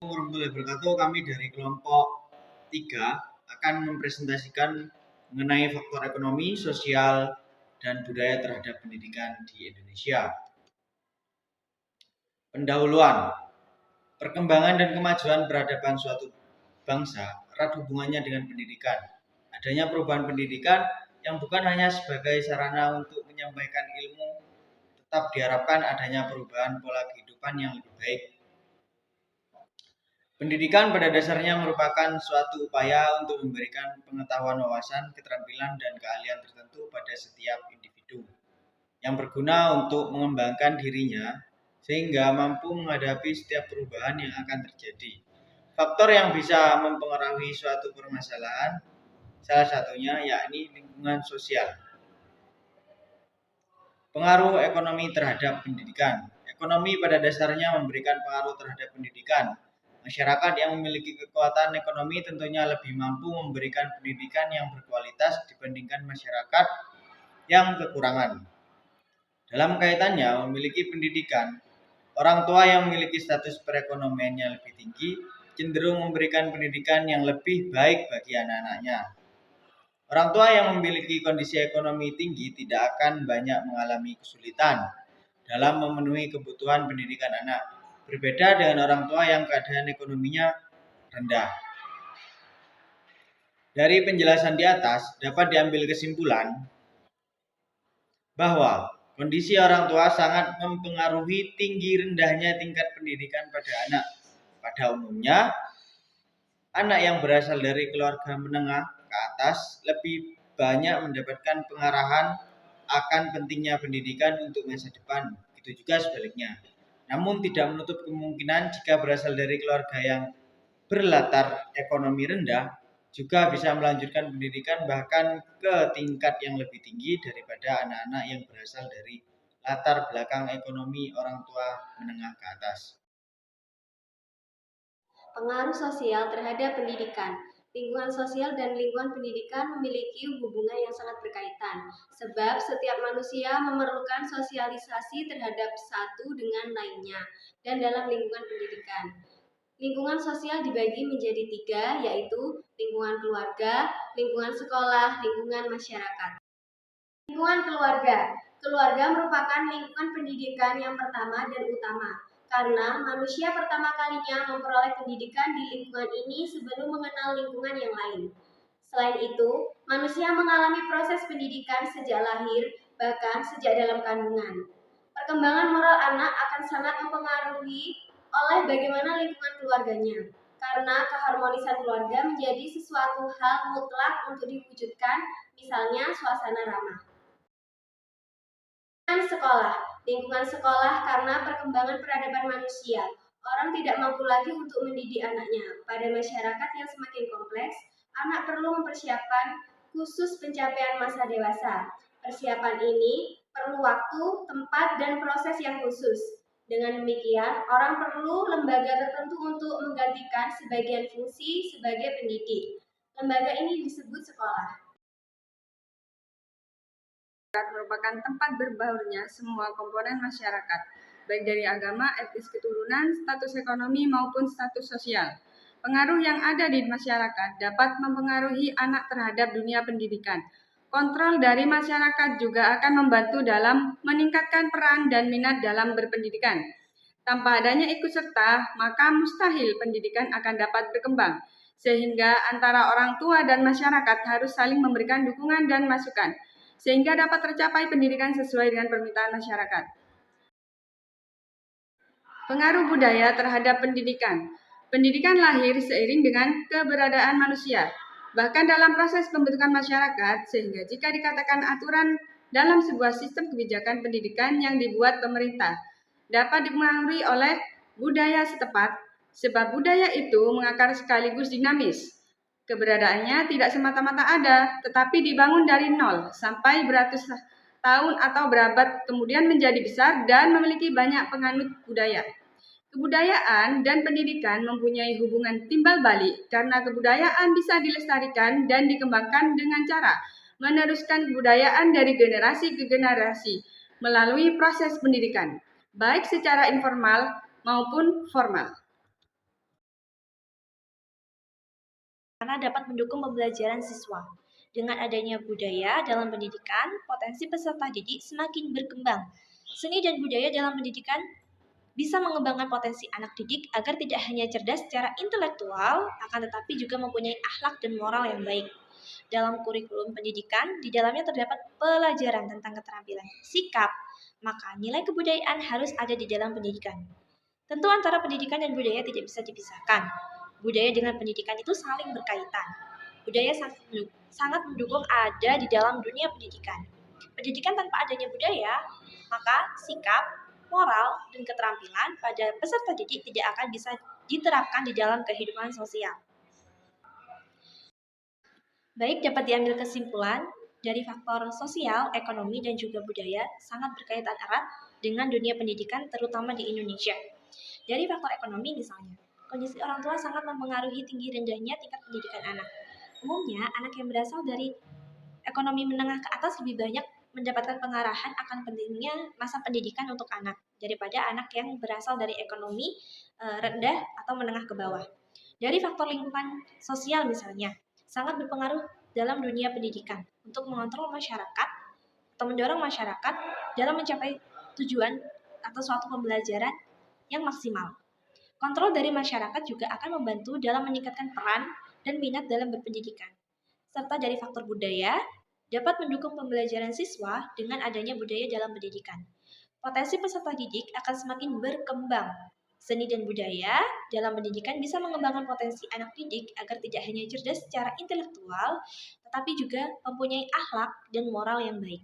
warahmatullahi wabarakatuh. Kami dari kelompok 3 akan mempresentasikan mengenai faktor ekonomi, sosial, dan budaya terhadap pendidikan di Indonesia. Pendahuluan. Perkembangan dan kemajuan peradaban suatu bangsa erat hubungannya dengan pendidikan. Adanya perubahan pendidikan yang bukan hanya sebagai sarana untuk menyampaikan ilmu, tetap diharapkan adanya perubahan pola kehidupan yang lebih baik. Pendidikan pada dasarnya merupakan suatu upaya untuk memberikan pengetahuan, wawasan, keterampilan, dan keahlian tertentu pada setiap individu yang berguna untuk mengembangkan dirinya sehingga mampu menghadapi setiap perubahan yang akan terjadi. Faktor yang bisa mempengaruhi suatu permasalahan salah satunya yakni lingkungan sosial. Pengaruh ekonomi terhadap pendidikan. Ekonomi pada dasarnya memberikan pengaruh terhadap pendidikan. Masyarakat yang memiliki kekuatan ekonomi tentunya lebih mampu memberikan pendidikan yang berkualitas dibandingkan masyarakat yang kekurangan. Dalam kaitannya memiliki pendidikan, orang tua yang memiliki status perekonomiannya lebih tinggi cenderung memberikan pendidikan yang lebih baik bagi anak-anaknya. Orang tua yang memiliki kondisi ekonomi tinggi tidak akan banyak mengalami kesulitan dalam memenuhi kebutuhan pendidikan anak, berbeda dengan orang tua yang keadaan ekonominya rendah. Dari penjelasan di atas dapat diambil kesimpulan bahwa kondisi orang tua sangat mempengaruhi tinggi rendahnya tingkat pendidikan pada anak. Pada umumnya, anak yang berasal dari keluarga menengah ke atas lebih banyak mendapatkan pengarahan akan pentingnya pendidikan untuk masa depan. Begitu juga sebaliknya. Namun tidak menutup kemungkinan jika berasal dari keluarga yang berlatar ekonomi rendah juga bisa melanjutkan pendidikan bahkan ke tingkat yang lebih tinggi daripada anak-anak yang berasal dari latar belakang ekonomi orang tua menengah ke atas. Pengaruh sosial terhadap pendidikan. Lingkungan sosial dan lingkungan pendidikan memiliki hubungan yang sangat berkaitan, sebab setiap manusia memerlukan sosialisasi terhadap satu dengan lainnya, dan dalam lingkungan pendidikan. Lingkungan sosial dibagi menjadi 3, yaitu lingkungan keluarga, lingkungan sekolah, lingkungan masyarakat. Lingkungan keluarga. Keluarga merupakan lingkungan pendidikan yang pertama dan utama, karena manusia pertama kalinya memperoleh pendidikan di lingkungan ini sebelum mengenal lingkungan yang lain. Selain itu, manusia mengalami proses pendidikan sejak lahir, bahkan sejak dalam kandungan. Perkembangan moral anak akan sangat mempengaruhi oleh bagaimana lingkungan keluarganya, karena keharmonisan keluarga menjadi sesuatu hal mutlak untuk diwujudkan, misalnya suasana ramah. Lingkungan sekolah karena perkembangan peradaban manusia. Orang tidak mampu lagi untuk mendidik anaknya. Pada masyarakat yang semakin kompleks, anak perlu mempersiapkan khusus pencapaian masa dewasa. Persiapan ini perlu waktu, tempat, dan proses yang khusus. Dengan demikian, orang perlu lembaga tertentu untuk menggantikan sebagian fungsi sebagai pendidik. Lembaga ini disebut sekolah. Merupakan tempat berbaurnya semua komponen masyarakat, baik dari agama, etnis keturunan, status ekonomi, maupun status sosial. Pengaruh yang ada di masyarakat dapat mempengaruhi anak terhadap dunia pendidikan. Kontrol dari masyarakat juga akan membantu dalam meningkatkan peran dan minat dalam berpendidikan. Tanpa adanya ikut serta, maka mustahil pendidikan akan dapat berkembang, sehingga antara orang tua dan masyarakat harus saling memberikan dukungan dan masukan, sehingga dapat tercapai pendidikan sesuai dengan permintaan masyarakat. Pengaruh budaya terhadap pendidikan. Pendidikan lahir seiring dengan keberadaan manusia, bahkan dalam proses pembentukan masyarakat, sehingga jika dikatakan aturan dalam sebuah sistem kebijakan pendidikan yang dibuat pemerintah, dapat dipengaruhi oleh budaya setempat, sebab budaya itu mengakar sekaligus dinamis. Keberadaannya tidak semata-mata ada, tetapi dibangun dari nol sampai beratus tahun atau berabad kemudian menjadi besar dan memiliki banyak penganut budaya. Kebudayaan dan pendidikan mempunyai hubungan timbal balik karena kebudayaan bisa dilestarikan dan dikembangkan dengan cara meneruskan kebudayaan dari generasi ke generasi melalui proses pendidikan, baik secara informal maupun formal. karena dapat mendukung pembelajaran siswa. Dengan adanya budaya dalam pendidikan, potensi peserta didik semakin berkembang. Seni dan budaya dalam pendidikan bisa mengembangkan potensi anak didik agar tidak hanya cerdas secara intelektual, akan tetapi juga mempunyai akhlak dan moral yang baik. Dalam kurikulum pendidikan, di dalamnya terdapat pelajaran tentang keterampilan sikap, maka nilai kebudayaan harus ada di dalam pendidikan. Tentu antara pendidikan dan budaya tidak bisa dipisahkan. Budaya dengan pendidikan itu saling berkaitan. Budaya sangat mendukung ada di dalam dunia pendidikan. Pendidikan tanpa adanya budaya, maka sikap, moral, dan keterampilan pada peserta didik tidak akan bisa diterapkan di dalam kehidupan sosial. Baik, dapat diambil kesimpulan dari faktor sosial, ekonomi, dan juga budaya sangat berkaitan erat dengan dunia pendidikan terutama di Indonesia. Dari faktor ekonomi misalnya, kondisi orang tua sangat mempengaruhi tinggi rendahnya tingkat pendidikan anak. Umumnya, anak yang berasal dari ekonomi menengah ke atas lebih banyak mendapatkan pengarahan akan pentingnya masa pendidikan untuk anak daripada anak yang berasal dari ekonomi rendah atau menengah ke bawah. Dari faktor lingkungan sosial misalnya, sangat berpengaruh dalam dunia pendidikan untuk mengontrol masyarakat atau mendorong masyarakat dalam mencapai tujuan atau suatu pembelajaran yang maksimal. Kontrol dari masyarakat juga akan membantu dalam meningkatkan peran dan minat dalam berpendidikan. Serta dari faktor budaya, dapat mendukung pembelajaran siswa dengan adanya budaya dalam pendidikan. Potensi peserta didik akan semakin berkembang. Seni dan budaya dalam pendidikan bisa mengembangkan potensi anak didik agar tidak hanya cerdas secara intelektual, tetapi juga mempunyai akhlak dan moral yang baik.